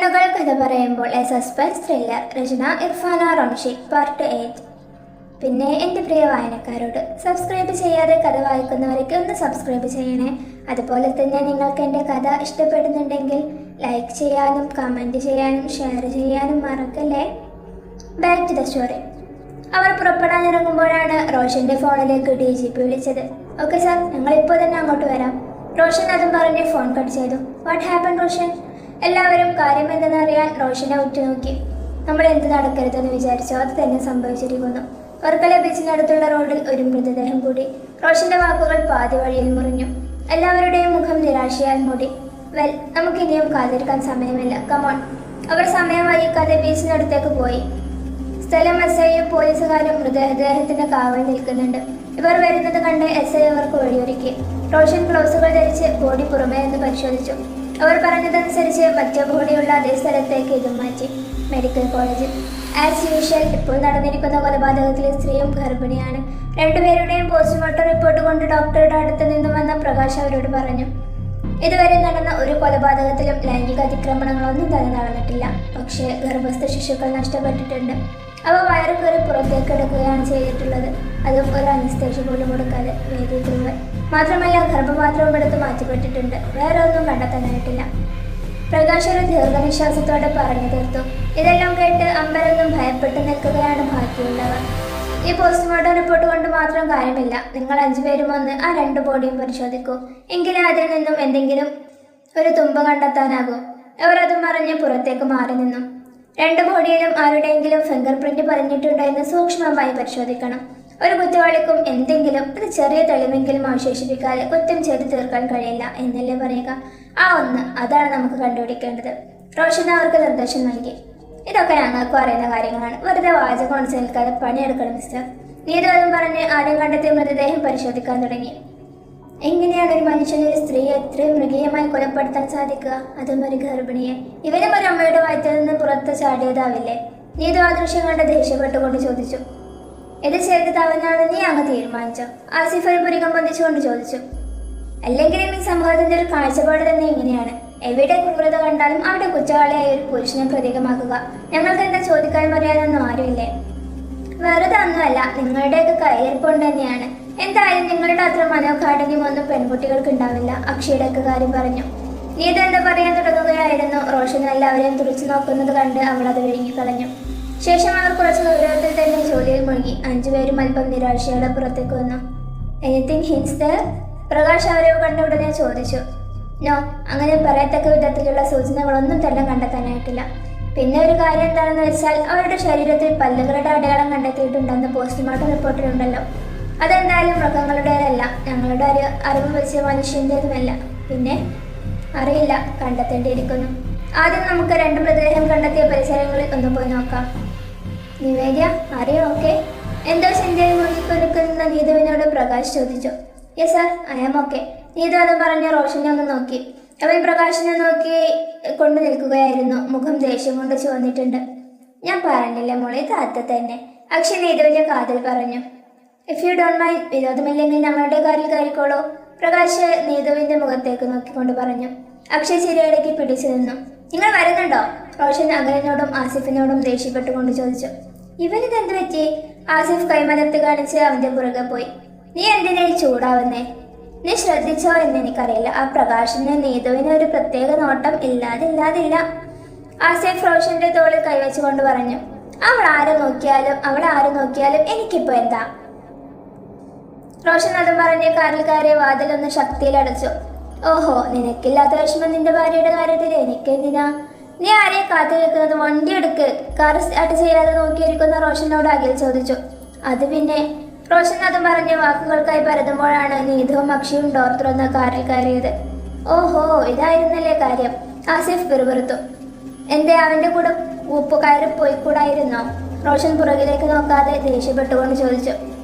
കണ്ണുകൾ കഥ പറയുമ്പോൾ A suspense thriller. Rachana Irfana Ramshi. Part 8. പിന്നെ എൻ്റെ പ്രിയ വായനക്കാരോട്, സബ്സ്ക്രൈബ് ചെയ്യാതെ കഥ വായിക്കുന്നവരൊക്കെ ഒന്ന് സബ്സ്ക്രൈബ് ചെയ്യണേ. അതുപോലെ തന്നെ നിങ്ങൾക്ക് എൻ്റെ കഥ ഇഷ്ടപ്പെടുന്നുണ്ടെങ്കിൽ ലൈക്ക് ചെയ്യാനും കമൻറ്റ് ചെയ്യാനും ഷെയർ ചെയ്യാനും മറക്കല്ലേ. Back to the story. അവർ പുറപ്പെടാനിറങ്ങുമ്പോഴാണ് റോഷൻ്റെ ഫോണിലേക്ക് DGP വിളിച്ചത്. ഓക്കെ സാർ, ഞങ്ങളിപ്പോൾ തന്നെ അങ്ങോട്ട് വരാം. റോഷൻ അതും പറഞ്ഞ് ഫോൺ കട്ട് ചെയ്തു. What happen Roshan? എല്ലാവരും കാര്യം എന്തെന്നറിയാൻ റോഷനെ ഉറ്റുനോക്കി. നമ്മൾ എന്ത് നടക്കരുതെന്ന് വിചാരിച്ചോ അത് തന്നെ സംഭവിച്ചിരിക്കുന്നു. വർക്കല ബീച്ചിനടുത്തുള്ള റോഡിൽ ഒരു മൃതദേഹം കൂടി. റോഷന്റെ വാക്കുകൾ പാതി വഴിയിൽ മുറിഞ്ഞു. എല്ലാവരുടെയും മുഖം നിരാശയാൽ മൂടി. വെൽ, നമുക്കിനിയും കാത്തിരിക്കാൻ സമയമില്ല, കമോൺ. അവർ സമയം വൈകാതെ ബീച്ചിനടുത്തേക്ക് പോയി. സ്ഥലം SIയും പോലീസുകാരും മൃതദേഹത്തിന്റെ കാവൽ നിൽക്കുന്നുണ്ട്. ഇവർ വരുന്നത് കണ്ട് SI അവർക്ക് വഴിയൊരുക്കി. റോഷൻ ഗ്ലൗസുകൾ ധരിച്ച് ബോഡി പുറമേ എന്ന് പരിശോധിച്ചു. അവർ പറഞ്ഞതനുസരിച്ച് മറ്റേ ബോഡിയുള്ള അതേ സ്ഥലത്തേക്ക് ഇതും മാറ്റി. മെഡിക്കൽ കോളേജിൽ ആസ് യൂഷ്വൽ. ഇപ്പോൾ നടന്നിരിക്കുന്ന കൊലപാതകത്തിലെ സ്ത്രീയും ഗർഭിണിയാണ്. രണ്ടുപേരുടെയും പോസ്റ്റ്മോർട്ടം റിപ്പോർട്ട് കൊണ്ട് ഡോക്ടറുടെ അടുത്ത് നിന്നും വന്ന പ്രകാശ് അവരോട് പറഞ്ഞു, ഇതുവരെ നടന്ന ഒരു കൊലപാതകത്തിലും ലൈംഗിക അതിക്രമണങ്ങളൊന്നും തന്നെ നടന്നിട്ടില്ല. പക്ഷേ ഗർഭസ്ഥ ശിശുക്കൾ നഷ്ടപ്പെട്ടിട്ടുണ്ട്. അവ വയറ് കയറി പുറത്തേക്ക് എടുക്കുകയാണ് ചെയ്തിട്ടുള്ളത്. അതും ഒരു അനസ്തേഷ്യ പോലും കൊടുക്കാതെ. വേദി മുഴുവൻ. മാത്രമല്ല ഗർഭപാത്രവും എടുത്ത് മാറ്റിപ്പെട്ടിട്ടുണ്ട്. വേറെ ഒന്നും കണ്ടെത്താനായിട്ടില്ല. പ്രകാശ് ഒരു ദീർഘനിശ്വാസത്തോടെ പറഞ്ഞു തീർത്തു. ഇതെല്ലാം കേട്ട് അമ്പരൊന്നും ഭയപ്പെട്ട് നിൽക്കുകയാണ് ബാക്കിയുള്ളവർ. ഈ പോസ്റ്റ്മോർട്ടം റിപ്പോർട്ട് കൊണ്ട് മാത്രം കാര്യമില്ല. നിങ്ങൾ 5 പേരും ഒന്ന് ആ 2 ബോഡിയും പരിശോധിക്കൂ. എങ്കിലേ അതിൽ നിന്നും എന്തെങ്കിലും ഒരു തുമ്പ് കണ്ടെത്താനാകൂ. അവർ അതും പറഞ്ഞ് പുറത്തേക്ക് മാറി നിന്നു. 2 ബോഡിയിലും ആരുടെയെങ്കിലും ഫിംഗർ പ്രിന്റ് പതിഞ്ഞിട്ടുണ്ടോ എന്ന് സൂക്ഷ്മമായി പരിശോധിക്കണം. ഒരു കുറ്റവാളിക്കും എന്തെങ്കിലും ഒരു ചെറിയ തെളിവെങ്കിലും അവശേഷിപ്പിക്കാതെ കുറ്റം ചെയ്ത് തീർക്കാൻ കഴിയില്ല എന്നല്ലേ പറയുക. ആ ഒന്ന്, അതാണ് നമുക്ക് കണ്ടുപിടിക്കേണ്ടത്. റോഷൻ അവർക്ക് നിർദ്ദേശം നൽകി. ഇതൊക്കെ ഞങ്ങൾക്കും അറിയുന്ന കാര്യങ്ങളാണ്. വെറുതെ വാചകം മനസ്സിലാക്കാതെ പണിയെടുക്കണം മിസ്റ്റർ. നീതുവതും പറഞ്ഞ് ആദ്യം കണ്ടെത്തിയ മൃതദേഹം പരിശോധിക്കാൻ തുടങ്ങി. എങ്ങനെയാണ് ഒരു മനുഷ്യനെ ഒരു സ്ത്രീയെ എത്രയും മൃഗീയമായി കൊലപ്പെടുത്താൻ സാധിക്കുക? അതും ഒരു ഗർഭിണിയെ. ഇവനും ഒരു അമ്മയുടെ വയറ്റിൽ നിന്ന് പുറത്ത് ചാടിയതാവില്ലേ? നീതു ആ ദൃശ്യം കണ്ട് ദേഷ്യപ്പെട്ടുകൊണ്ട് ചോദിച്ചു. ഇത് ചെയ്തത് അവനാണ്, നീ അങ്ങ് തീരുമാനിച്ചോ? ആസിഫ് ഒരു പുരികം പൊന്തിച്ചുകൊണ്ട് ചോദിച്ചു. അല്ലെങ്കിലും ഈ സമൂഹത്തിന്റെ ഒരു കാഴ്ചപ്പാട് തന്നെ ഇങ്ങനെയാണ്. എവിടെ ക്രൂരത കണ്ടാലും അവിടെ കുറ്റവാളിയായ ഒരു പുരുഷനെ പ്രതീകമാക്കുക. ഞങ്ങൾക്ക് എന്താ ചോദിക്കാൻ പറയാനൊന്നും ആരുമില്ലേ? വെറുതെ ഒന്നുമല്ല, നിങ്ങളുടെയൊക്കെ കയ്യിരിപ്പുണ്ട് തന്നെയാണ്. എന്തായാലും നിങ്ങളുടെ അത്ര മനോകാഠിന്യം ഒന്നും പെൺകുട്ടികൾക്ക് ഉണ്ടാവില്ല. അക്ഷയുടെ കാര്യം പറഞ്ഞു. നീ ഇതെന്താ പറയാൻ തുടങ്ങുകയായിരുന്നു. റോഷൻ എല്ലാവരെയും തുറച്ചു നോക്കുന്നത് കണ്ട് അവൾ അത് വിഴുങ്ങിക്കളഞ്ഞു. ശേഷം അവർ കുറച്ച് ഗൗരവത്തിൽ തന്നെ ജോലിയിൽ മുഴുകി. 5 പേരും അല്പം നിരാശയോടെ പുറത്തേക്ക് വന്നു. Anything hints there? പ്രകാശ് അവരെ കണ്ട ഉടനെ ചോദിച്ചു. നോ, അങ്ങനെ പറയത്തക്ക വിധത്തിലുള്ള സൂചനകളൊന്നും തന്നെ കണ്ടെത്താനായിട്ടില്ല. പിന്നെ ഒരു കാര്യം എന്താണെന്ന് വെച്ചാൽ അവരുടെ ശരീരത്തിൽ പല്ലുകളുടെ അടയാളം കണ്ടെത്തിയിട്ടുണ്ടെന്ന് പോസ്റ്റ്മോർട്ടം റിപ്പോർട്ടിലുണ്ടല്ലോ. അതെന്തായാലും മൃഗങ്ങളുടേതല്ല, ഞങ്ങളുടെ അറിവ് വെച്ച് മനുഷ്യൻ്റേതുമല്ല. പിന്നെ അറിയില്ല, കണ്ടെത്തേണ്ടിയിരിക്കുന്നു. ആദ്യം നമുക്ക് 2 മൃതദേഹം കണ്ടെത്തിയ പരിസരങ്ങളിൽ ഒന്ന് പോയി നോക്കാം. നിവേദ്യ, അറിയോ? ഓക്കെ. എന്തോ ചിന്തയിൽ മുഴുകിക്കൊടുക്കുന്ന നീതുവിനോട് പ്രകാശ് ചോദിച്ചു. Yes sir, I am okay. Neethu അതും പറഞ്ഞ് റോഷനെ ഒന്ന് നോക്കി. അവൻ പ്രകാശിനെ നോക്കി കൊണ്ടു നിൽക്കുകയായിരുന്നു. മുഖം ദേഷ്യം കൊണ്ട് ചുവന്നിട്ടുണ്ട്. ഞാൻ പറഞ്ഞില്ലേ മോളെ, താത്ത തന്നെ. അക്ഷയ് നീതുവിന്റെ കാതിൽ പറഞ്ഞു. ഇഫ് യു ഡോണ്ട് മൈൻഡ്, വിരോധമില്ലെങ്കിൽ ഞങ്ങളുടെ കാറിൽ കയറിക്കോളൂ. പ്രകാശ് നീതുവിന്റെ മുഖത്തേക്ക് നോക്കിക്കൊണ്ട് പറഞ്ഞു. അക്ഷയ് ചിരിയടക്കി പിടിച്ചു നിന്നു. നിങ്ങൾ വരുന്നുണ്ടോ? റോഷൻ അഖിലിനോടും ആസിഫിനോടും ദേഷ്യപ്പെട്ടുകൊണ്ട് ചോദിച്ചു. ഇവനിതെന്ത് പറ്റി? ആസിഫ് കൈമലർത്തി കാണിച്ച് അവന്റെ പുറകെ പോയി. നീ എന്തിനാ ചൂടാവുന്നേ? നീ ശ്രദ്ധിച്ചോ എന്ന് എനിക്കറിയില്ല, ആ പ്രകാശിന് നീതുവിന് ഒരു പ്രത്യേക നോട്ടം ഇല്ലാതില്ല. ആസിഫ് റോഷന്റെ തോളിൽ കൈവച്ചുകൊണ്ട് പറഞ്ഞു. അവൾ ആര് നോക്കിയാലും എനിക്കിപ്പോ എന്താ? റോഷൻ അതും പറഞ്ഞ് കാറിൽ കയറിയ വാതിലൊന്ന് ശക്തിയിലടച്ചു. ഓഹോ, നിനക്കില്ലാത്ത വിഷമം നിന്റെ ഭാര്യയുടെ കാര്യത്തിൽ എനിക്കെന്തിനാ? നീ ആരെയെ കാത്തു നിൽക്കുന്നത്? വണ്ടി എടുക്ക്. കാർ സ്റ്റാർട്ട് ചെയ്യാതെ നോക്കിയിരിക്കുന്ന റോഷനോട് അഖിൽ ചോദിച്ചു. അത് പിന്നെ. റോഷൻ അതും പറഞ്ഞ് വാക്കുകൾക്കായി പരതുമ്പോഴാണ് നീതുവും അക്ഷയും ഡോർ തുറന്ന് കാറിൽ കയറിയത്. ഓഹോ, ഇതായിരുന്നല്ലേ കാര്യം. ആസിഫ് പിറുപിറുത്തു. എന്തേ, അവന്റെ കൂടെ ഉപ്പ് കയറി പോയിക്കൂടായിരുന്നോ? റോഷൻ പുറകിലേക്ക് നോക്കാതെ ദേഷ്യപ്പെട്ടുകൊണ്ട് ചോദിച്ചു.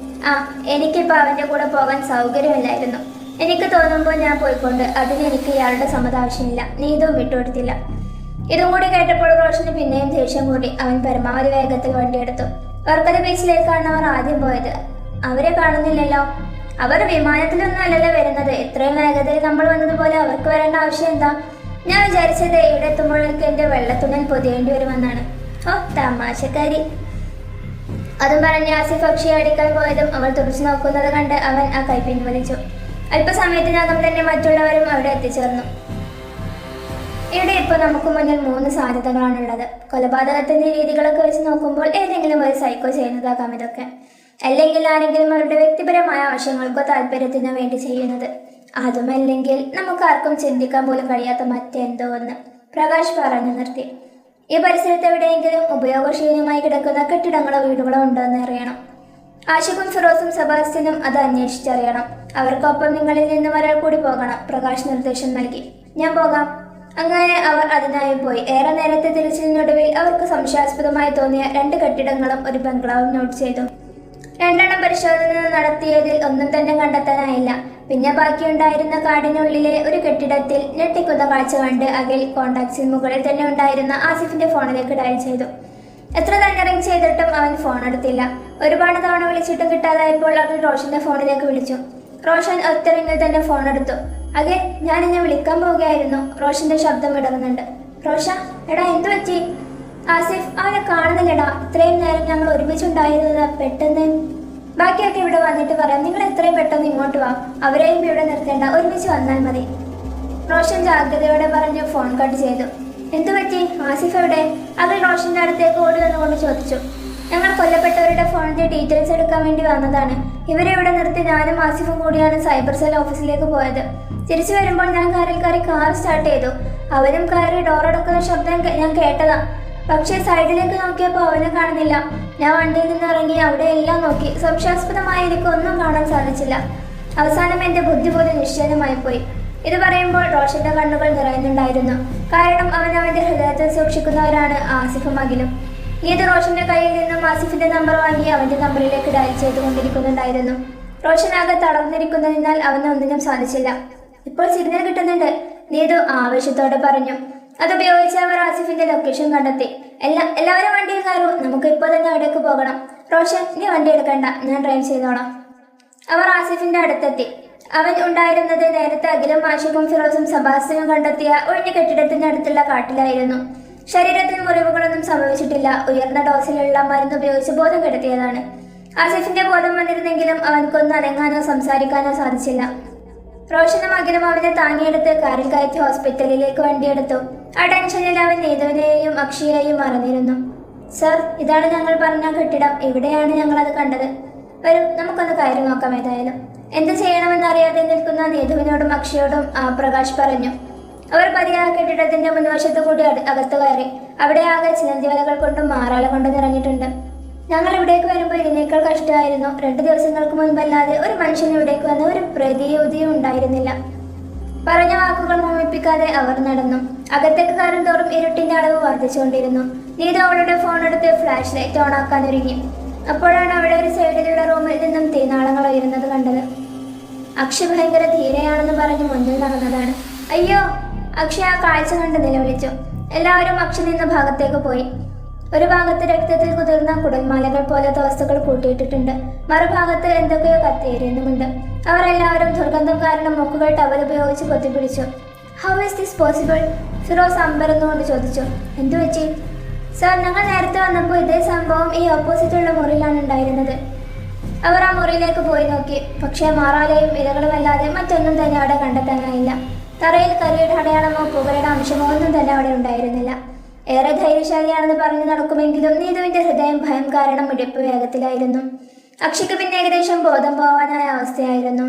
ആ, എനിക്കിപ്പോൾ അവന്റെ കൂടെ പോകാൻ സൗകര്യമില്ലായിരുന്നു. എനിക്ക് തോന്നുമ്പോൾ ഞാൻ പോയിക്കൊണ്ട്. അതിന് എനിക്ക് ഇയാളുടെ സമ്മതം ആവശ്യമില്ല. നീതുവും വിട്ടുകൊടുത്തില്ല. ഇതും കൂടി കേട്ടപ്പോൾ റോഷന് പിന്നെയും ദേഷ്യം കൂടി. അവൻ പരമാവധി വേഗത്തിൽ വണ്ടിയെടുത്തു. വർക്കല ബീച്ചിലേക്കാണ് അവർ ആദ്യം പോയത്. അവരെ കാണുന്നില്ലല്ലോ. അവർ വിമാനത്തിലൊന്നും അല്ലല്ലോ വരുന്നത്. ഇത്രയും വേഗതയിൽ നമ്മൾ വന്നതുപോലെ അവർക്ക് വരേണ്ട ആവശ്യം എന്താ? ഞാൻ വിചാരിച്ചത് ഇവിടെ എത്തുമ്പോഴേക്ക് എൻ്റെ വെള്ളത്തുണൽ പൊതിയേണ്ടി വരുമെന്നാണ്. ഓ തമാശക്കാരി. അതും പറഞ്ഞ് ആസിഫ് അക്ഷയെ അടിക്കാൻ പോയതും അവൾ തുറച്ചു നോക്കുന്നത് കണ്ട് അവൻ ആ കൈ പിൻവലിച്ചു. അല്പസമയത്തിനകം തന്നെ മറ്റുള്ളവരും അവിടെ എത്തിച്ചേർന്നു. ഇവിടെ ഇപ്പോൾ നമുക്ക് മുന്നിൽ 3 സാധ്യതകളാണുള്ളത്. കൊലപാതകത്തിന്റെ രീതികളൊക്കെ വെച്ച് നോക്കുമ്പോൾ ഏതെങ്കിലും ഒരു സൈക്കോ ചെയ്യുന്നതാകാം ഇതൊക്കെ. അല്ലെങ്കിൽ ആരെങ്കിലും അവരുടെ വ്യക്തിപരമായ ആവശ്യങ്ങൾക്കോ താല്പര്യത്തിനോ വേണ്ടി ചെയ്യുന്നത്. അതുമല്ലെങ്കിൽ നമുക്കാർക്കും ചിന്തിക്കാൻ പോലും കഴിയാത്ത മറ്റെന്തോ ഒന്ന്. പ്രകാശ് പറഞ്ഞു നിർത്തി. ഈ പരിസരത്ത് എവിടെയെങ്കിലും ഉപയോഗശൂന്യമായി കിടക്കുന്ന കെട്ടിടങ്ങളോ വീടുകളോ ഉണ്ടോ എന്ന് അറിയണം. ആഷിഖും ഫിറോസും സെബാസ്റ്റ്യനും അത് അന്വേഷിച്ചറിയണം. അവർക്കൊപ്പം നിങ്ങളിൽ നിന്ന് ഒരാൾ കൂടി പോകണം. പ്രകാശ് നിർദ്ദേശം നൽകി. ഞാൻ പോകാം. അങ്ങനെ അവർ അതിനായി പോയി. ഏറെ നേരത്തെ തിരച്ചിലിനൊടുവിൽ അവർക്ക് സംശയാസ്പദമായി തോന്നിയ 2 കെട്ടിടങ്ങളും ഒരു ബംഗ്ലാവും നോട്ട് ചെയ്തു. 2 പരിശോധന നടത്തിയതിൽ ഒന്നും തന്നെ കണ്ടെത്താനായില്ല. പിന്നെ ബാക്കിയുണ്ടായിരുന്ന കാടിനുള്ളിലെ ഒരു കെട്ടിടത്തിൽ ഞെട്ടിക്കുന്ന കാഴ്ച കണ്ട് അഖിൽ കോണ്ടാക്ട്സിൽ മുകളിൽ തന്നെ ഉണ്ടായിരുന്ന ആസിഫിന്റെ ഫോണിലേക്ക് ഡയൽ ചെയ്തു. എത്ര തന്നെ റിംഗ് ചെയ്തിട്ടും അവൻ ഫോൺ എടുത്തില്ല. ഒരുപാട് തവണ വിളിച്ചിട്ടും കിട്ടാതായപ്പോൾ അഖിൽ റോഷന്റെ ഫോണിലേക്ക് വിളിച്ചു. റോഷൻ ഒറ്റ റിംഗിൽ തന്നെ ഫോൺ എടുത്തു. അഖിൽ, ഞാൻ എന്നെ വിളിക്കാൻ പോവുകയായിരുന്നു. റോഷന്റെ ശബ്ദം ഇടങ്ങുന്നുണ്ട്. റോഷ, എടാ എന്തു പറ്റി? ആസിഫ്, അവനെ കാണുന്നില്ലടാ. ഇത്രയും നേരം ഞങ്ങൾ ഒരുമിച്ചുണ്ടായിരുന്നത്. പെട്ടെന്ന് ബാക്കിയൊക്കെ ഇവിടെ വന്നിട്ട് പറയാം. നിങ്ങൾ എത്രയും പെട്ടെന്ന് ഇങ്ങോട്ട് വാ. അവരെയും ഇവിടെ നിർത്തേണ്ട, ഒരുമിച്ച് വന്നാൽ മതി. റോഷൻ ജാഗ്രതയോടെ പറഞ്ഞ് ഫോൺ കട്ട് ചെയ്തു. എന്തു പറ്റി? ആസിഫ് എവിടെ? അഖിൽ റോഷന്റെ അടുത്തേക്ക് ഓടി വന്നുകൊണ്ട് ചോദിച്ചു. ഞങ്ങൾ കൊല്ലപ്പെട്ടവരുടെ ഫോണിന്റെ ഡീറ്റെയിൽസ് എടുക്കാൻ വേണ്ടി വന്നതാണ്. ഇവരെ ഇവിടെ നിർത്തി ഞാനും ആസിഫും കൂടിയാണ് സൈബർ സെൽ ഓഫീസിലേക്ക് പോയത്. തിരിച്ചു വരുമ്പോൾ ഞാൻ കാറിൽ കയറി കാർ സ്റ്റാർട്ട് ചെയ്തു. അവനും കയറി ഡോർ അടക്കുന്ന ശബ്ദം ഞാൻ കേട്ടതാ. പക്ഷേ സൈഡിലേക്ക് നോക്കിയപ്പോൾ അവനെ കാണുന്നില്ല. ഞാൻ വണ്ടിയിൽ നിന്ന് ഇറങ്ങി അവിടെ എല്ലാം നോക്കി. സംശയാസ്പദമായി എനിക്കൊന്നും കാണാൻ സാധിച്ചില്ല. അവസാനം എന്റെ ബുദ്ധി പോലും നിശ്ചലമായി പോയി. ഇത് പറയുമ്പോൾ റോഷന്റെ കണ്ണുകൾ നിറയുന്നുണ്ടായിരുന്നു. കാരണം അവൻ അവന്റെ ഹൃദയത്തിൽ സൂക്ഷിക്കുന്നവരാണ് ആസിഫും അഖിലും. ഇത് റോഷന്റെ കയ്യിൽ നിന്നും ആസിഫിന്റെ നമ്പർ വാങ്ങി അവന്റെ നമ്പറിലേക്ക് ഡയൽ ചെയ്തുകൊണ്ടിരിക്കുന്നുണ്ടായിരുന്നു. റോഷൻ ആകെ തളർന്നിരിക്കുന്നതിനാൽ അവന് ഒന്നിനും സാധിച്ചില്ല. ഇപ്പോൾ സിഗ്നൽ കിട്ടുന്നുണ്ട്, നീതു ആവേശത്തോടെ പറഞ്ഞു. അതുപയോഗിച്ച് അവർ ആസിഫിന്റെ ലൊക്കേഷൻ കണ്ടെത്തി. എല്ലാവരും വണ്ടിയിൽ കയറൂ, നമുക്ക് ഇപ്പോൾ തന്നെ അവിടേക്ക് പോകണം. റോഷൻ, നീ വണ്ടി എടുക്കണ്ട, ഞാൻ ഡ്രൈവ് ചെയ്തോളാം. അവർ ആസിഫിന്റെ അടുത്തെത്തി. അവൻ ഉണ്ടായിരുന്നത് നേരത്തെ അഖിലും ആഷിഖും ഫിറോസും സെബാസ്റ്റ്യനും കണ്ടെത്തിയ ഒഴിഞ്ഞ കെട്ടിടത്തിന്റെ അടുത്തുള്ള കാട്ടിലായിരുന്നു. ശരീരത്തിൽ മുറിവുകളൊന്നും സംഭവിച്ചിട്ടില്ല. ഉയർന്ന ഡോസിലുള്ള മരുന്ന് ഉപയോഗിച്ച് ബോധം കെടുത്തിയതാണ്. ആസിഫിന്റെ ബോധം വന്നിരുന്നെങ്കിലും അവൻക്കൊന്നും അനങ്ങാനോ സംസാരിക്കാനോ സാധിച്ചില്ല. റോഷനും അഖിലും അവനെ താങ്ങിയെടുത്ത് കാറിൽ കയറ്റി ഹോസ്പിറ്റലിലേക്ക് വണ്ടിയെടുത്തു. ആ ടെൻഷനിൽ അവൻ നീതുവിനെയും അക്ഷയെയും മറന്നിരുന്നു. സർ, ഇതാണ് ഞങ്ങൾ പറഞ്ഞ കെട്ടിടം. ഇവിടെയാണ് ഞങ്ങൾ അത് കണ്ടത്. വരൂ, നമുക്കൊന്ന് കയറി നോക്കാം. ഏതായാലും എന്ത് ചെയ്യണമെന്നറിയാതെ നിൽക്കുന്ന നീതുവിനോടും അക്ഷയോടും പ്രകാശ് പറഞ്ഞു. അവർ പതിയെ കെട്ടിടത്തിന്റെ മുൻവശത്ത് കൂടി അകത്ത് കയറി. അവിടെ ആകെ ചിലന്തിവലകൾ കൊണ്ടും മാറാല കൊണ്ടും നിറഞ്ഞിട്ടുണ്ട്. ഞങ്ങൾ ഇവിടേക്ക് വരുമ്പോൾ ഇതിനേക്കാൾ കഷ്ടമായിരുന്നു. 2 ദിവസങ്ങൾക്ക് മുൻപല്ലാതെ ഒരു മനുഷ്യൻ ഇവിടേക്ക് വന്ന ഒരു പ്രതിയോധിയും ഉണ്ടായിരുന്നില്ല. പറഞ്ഞ വാക്കുകൾ മുമ്പിപ്പിക്കാതെ അവർ നടന്നു. അകത്തേക്ക് കയറും തോറും ഇരുട്ടിന്റെ അളവ് വർദ്ധിച്ചുകൊണ്ടിരുന്നു. നീതു അവളുടെ ഫോൺ എടുത്ത് ഫ്ലാഷ് ലൈറ്റ് ഓണാക്കാൻ ഒരുങ്ങി. അപ്പോഴാണ് അവിടെ ഒരു സൈഡിലുള്ള റൂമിൽ നിന്നും തീനാളങ്ങൾ ഉയരുന്നത് കണ്ടത്. അക്ഷയ് ഭയങ്കര ധീരയാണെന്ന് പറഞ്ഞ് മുന്നിൽ നടന്നതാണ്. അയ്യോ! അക്ഷയ് ആ കാഴ്ച കണ്ട് നിലവിളിച്ചു. എല്ലാവരും അക്ഷയ് നിന്ന ഭാഗത്തേക്ക് പോയി. ഒരു ഭാഗത്ത് രക്തത്തിൽ കുതിർന്ന കുടൽമാലകൾ പോലത്തെ വസ്തുക്കൾ കൂട്ടിയിട്ടിട്ടുണ്ട്. മറുഭാഗത്ത് എന്തൊക്കെയോ കത്തിയേരുന്നുമുണ്ട്. അവർ എല്ലാവരും ദുർഗന്ധം കാരണം മൂക്കുകൾ ടവൽ ഉപയോഗിച്ച് പൊത്തിപ്പിടിച്ചു. How is this possible? Firoz അമ്പരന്നുകൊണ്ട് ചോദിച്ചു. എന്തു പറ്റി? സർ, ഞങ്ങൾ നേരത്തെ വന്നപ്പോൾ ഇതേ സംഭവം ഈ ഓപ്പോസിറ്റുള്ള മുറിയിലാണ് ഉണ്ടായിരുന്നത്. അവർ ആ മുറിയിലേക്ക് പോയി നോക്കി. പക്ഷേ മാറാലയും ഇലകളും അല്ലാതെ മറ്റൊന്നും തന്നെ അവിടെ കണ്ടെത്താനായില്ല. തറയിൽ കരിയുടെ അടയാളമോ പുകയുടെ അംശമോ ഒന്നും തന്നെ അവിടെ ഉണ്ടായിരുന്നില്ല. ഏറെ ധൈര്യശാലിയാണെന്ന് പറഞ്ഞു നടക്കുമെങ്കിലും നീതുവിന്റെ ഹൃദയം ഭയം കാരണം ഇടിപ്പ് വേഗത്തിലായിരുന്നു. അക്ഷയ്ക്ക് പിന്നെ ഏകദേശം ബോധം പോവാനായ അവസ്ഥയായിരുന്നു.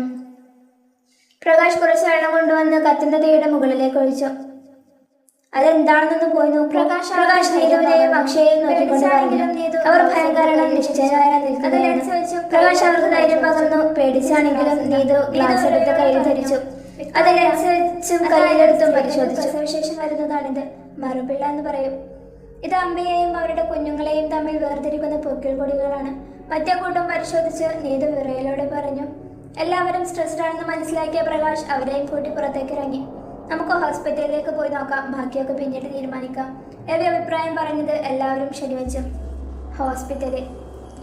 പ്രകാശ് കുറച്ച് വെള്ളം കൊണ്ടുവന്ന് കത്തുന്ന തീയുടെ മുകളിലേക്ക് ഒഴിച്ചു. അതെന്താണെന്നൊന്ന് പോയി നോക്കൂ. പ്രകാശ് നീതുവിനെയും അക്ഷയെയും നോക്കിക്കൊണ്ട് പറഞ്ഞു. അവർ ഭയം കാരണം നിശ്ചയമായ നിൽക്കുന്നതാണ്. പ്രകാശ് അവർക്ക് ധൈര്യം പകർന്നു. പേടിച്ചാണെങ്കിലും നീതു ഗ്ലാസ് എടുത്ത് കയ്യിൽ ധരിച്ചു. അതിനനുസരിച്ചും കയ്യിലെടുത്തും പരിശോധിച്ചു. വിശേഷം വരുന്നതാണിത്. മറുപിള്ള എന്ന് പറയും. ഇത് അമ്മയെയും അവരുടെ കുഞ്ഞുങ്ങളെയും തമ്മിൽ വേർതിരിക്കുന്ന പൊക്കിൾ കൊടികളാണ്. മറ്റേ കൂട്ടം പരിശോധിച്ച് നീതു വിറയലോടെ പറഞ്ഞു. എല്ലാവരും സ്ട്രെസ്ഡ് ആണെന്ന് മനസ്സിലാക്കിയ പ്രകാശ് അവരെയും കൂട്ടി പുറത്തേക്ക് ഇറങ്ങി. നമുക്ക് ഹോസ്പിറ്റലിലേക്ക് പോയി നോക്കാം, ബാക്കിയൊക്കെ പിന്നീട് തീരുമാനിക്കാം. എവി അഭിപ്രായം പറഞ്ഞത് എല്ലാവരും ശരിവെച്ചു. ഹോസ്പിറ്റലിൽ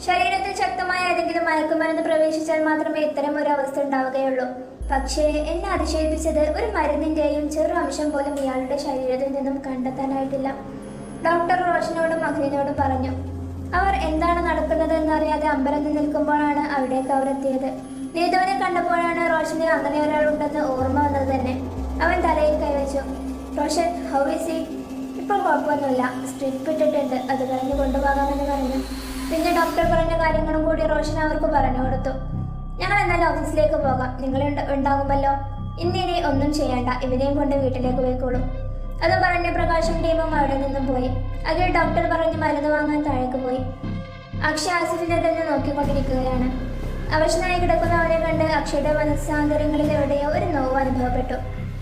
ശരീരത്തിൽ ശക്തമായ ഏതെങ്കിലും മയക്കുമരുന്ന് പ്രവേശിച്ചാൽ മാത്രമേ ഇത്തരം ഒരു അവസ്ഥ ഉണ്ടാവുകയുള്ളൂ. പക്ഷേ എന്നെ അതിശയിപ്പിച്ചത് ഒരു മരുന്നിന്റെയും ചെറു അംശം പോലും ഇയാളുടെ ശരീരത്തിൽ നിന്നും കണ്ടെത്താനായിട്ടില്ല. ഡോക്ടർ റോഷനോടും അഖിലിനോടും പറഞ്ഞു. അവർ എന്താണ് നടക്കുന്നത് എന്നറിയാതെ അമ്പരന്ന് നിൽക്കുമ്പോഴാണ് അവിടേക്ക് അവർ എത്തിയത്. നീതുവിനെ കണ്ടപ്പോഴാണ് റോഷന് അങ്ങനെ ഒരാളുണ്ടെന്ന് ഓർമ്മ വന്നത് തന്നെ. അവൻ തലയിൽ കൈവച്ചു. Roshan, how is he? ഇപ്പോൾ കുഴപ്പമൊന്നുമില്ല, സ്ട്രിപ്പ് ഇട്ടിട്ടുണ്ട്, അത് കഴിഞ്ഞ് കൊണ്ടുപോകാമെന്ന് പറഞ്ഞു. പിന്നെ ഡോക്ടർ പറഞ്ഞ കാര്യങ്ങളും കൂടി റോഷൻ അവർക്ക് പറഞ്ഞു കൊടുത്തു. ഞങ്ങൾ എന്നാൽ ഓഫീസിലേക്ക് പോകാം, നിങ്ങൾ ഉണ്ടാകുമല്ലോ. ഇന്നിനി ഒന്നും ചെയ്യണ്ട, ഇവരെയും കൊണ്ട് വീട്ടിലേക്ക് പോയിക്കോളും. അത് പറഞ്ഞ് പ്രകാശും ടീമും അവിടെ നിന്നും പോയി. അതിൽ ഡോക്ടർ പറഞ്ഞ് മരുന്ന് വാങ്ങാൻ താഴേക്ക് പോയി. അക്ഷയ് ആസിഫിനെ തന്നെ നോക്കിക്കൊണ്ടിരിക്കുകയാണ്. അവശനായി കിടക്കുന്ന അവരെ കണ്ട് അക്ഷയുടെ മനസ്സാന്തരങ്ങളിൽ എവിടെയോ ഒരു നോവ് അനുഭവപ്പെട്ടു.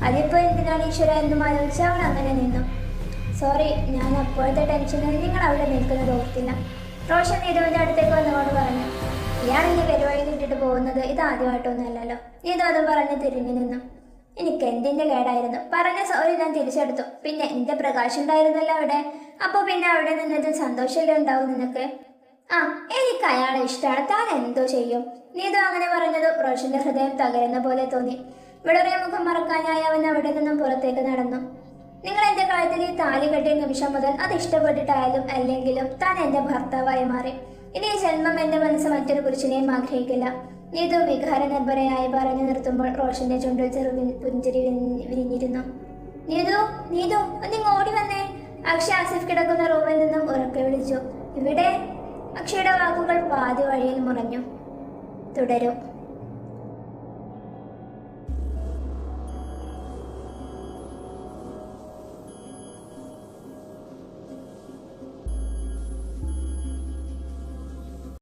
അതിപ്പോ എന്തിനാണ് ഈശ്വര എന്നും ആലോചിച്ച് അവൻ അങ്ങനെ നിന്നു. സോറി, ഞാൻ അപ്പോഴത്തെ ടെൻഷനിൽ നിങ്ങൾ അവിടെ നിൽക്കുന്നത് ഓർത്തില്ല. റോഷൻ നീതുവിന്റെ അടുത്തേക്ക് വന്നുകൊണ്ട് പറഞ്ഞു. ഇയാൾ ഇനി പരിപാടിയിൽ ഇട്ടിട്ട് പോകുന്നത് ഇത് ആദ്യമായിട്ടൊന്നുമല്ലല്ലോ. നീതു അതും പറഞ്ഞ് തിരിഞ്ഞു നിന്നു. എനിക്ക് എന്തിന്റെ കേടായിരുന്നു, പറഞ്ഞ സോറി ഞാൻ തിരിച്ചെടുത്തു. പിന്നെ എന്റെ പ്രകാശം ഉണ്ടായിരുന്നല്ലോ അവിടെ, അപ്പൊ പിന്നെ അവിടെ നിന്നത് സന്തോഷമല്ലേ ഉണ്ടാവും നിനക്ക്? ആ, എനിക്ക് അയാളെ ഇഷ്ടമാണ്, താൻ എന്തോ ചെയ്യും. നീതു അങ്ങനെ പറഞ്ഞത് റോഷന്റെ ഹൃദയം തകരുന്ന പോലെ തോന്നി. വിളറിയ മുഖം മറക്കാനായി അവൻ അവിടെ നിന്നും പുറത്തേക്ക് നടന്നു. നിങ്ങൾ എന്റെ കഴുത്തിൽ ഈ താലി കെട്ടിയ നിമിഷം മുതൽ അത് ഇഷ്ടപ്പെട്ടിട്ടായാലും അല്ലെങ്കിലും താൻ എന്റെ ഭർത്താവായി മാറി. ഇനി ഈ ജന്മം എന്റെ മനസ്സ് മറ്റൊരു പുരുഷനെയും ആഗ്രഹിക്കില്ല. നീതു വികാര നിർഭരയായി പറഞ്ഞു നിർത്തുമ്പോൾ റോഷന്റെ ചുണ്ടിൽ പുഞ്ചിരി വിരിഞ്ഞിരുന്നു. നീതു, നീതു, ഒന്നിങ്ങ് ഓടി വന്നേ. അക്ഷയ് ആസിഫ് കിടക്കുന്ന റൂമിൽ നിന്നും ഉറക്കെ വിളിച്ചു. ഇവിടെ? അക്ഷയുടെ വാക്കുകൾ പാതി വഴിയിൽ മുറഞ്ഞു. തുടരും.